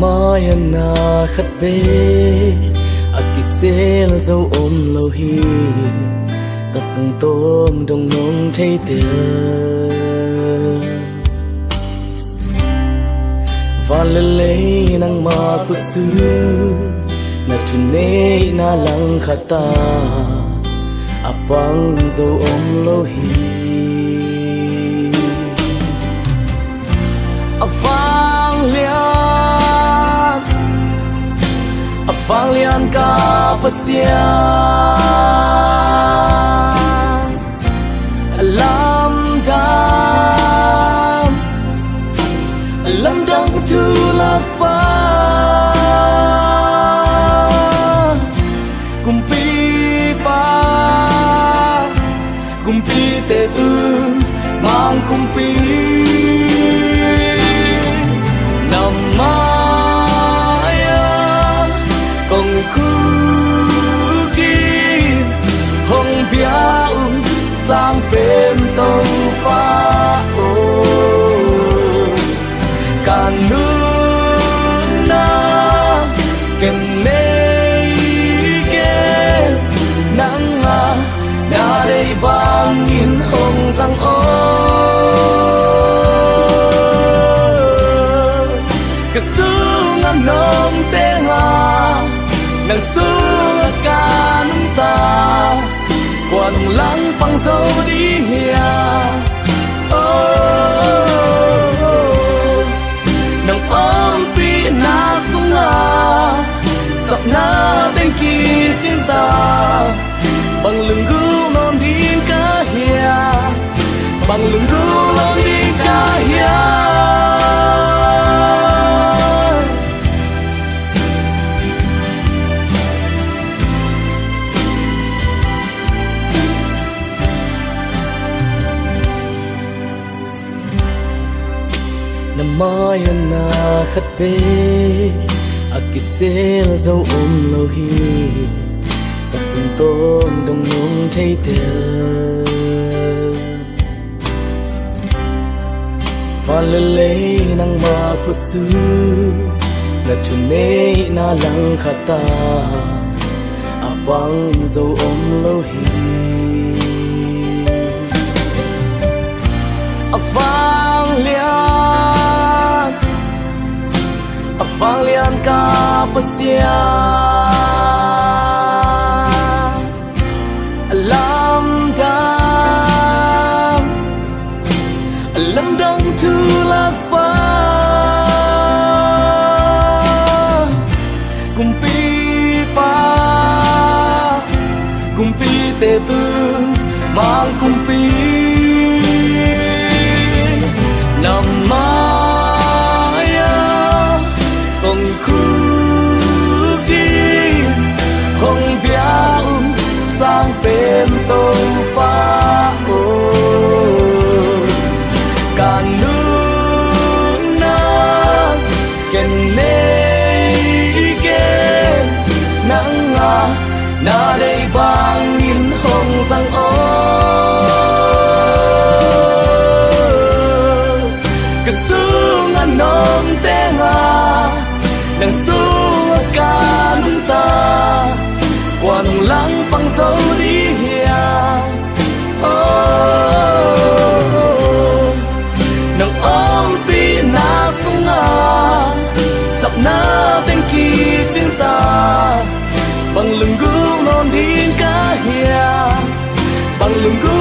Maya na khát về aki se la dâu ôm lâu hi cả sông tôm đồng nông thấy tiền và lê nang ma kut su na chune na lang khata apang dâu ôm lâu hi avang liang vang lian ka pasya lam dang tu lạc pa kumpi te tu mang kumpi sang bên tàu pa ô cả nước na ken nei ke nắng à đã đây vang in hồng răng ô cái sương ngân nông tên à nàng sương ca nung ta qua nung lắng phăng dâu đi hìa nang ôm pi na sung à sập na bên kia trên ta bằng lưng gươm non đi cá hìa bằng lưng gươm non đi cá hìa Maya na khát về aki se la dâu ôm lâu hi cả sông tôm đồng nông thấy tiền và lê nang ma kut su na chune na lang khata apang dâu ôm lâu hi avang lian ka pasya lam dang tu lạc pa kumpi te tu mang kumpi sang bên tàu pa ô cả nước na ken nei ke nắng à na đây vang in hồng răng ô cái sương ngân nông tên à nàng sương ca nung ta qua nung lắng phăng dâu đi hìa nang ôm pi na sung à sập na bên kia trên ta bằng lưng gươm non đi cá hìa bằng lưng gươm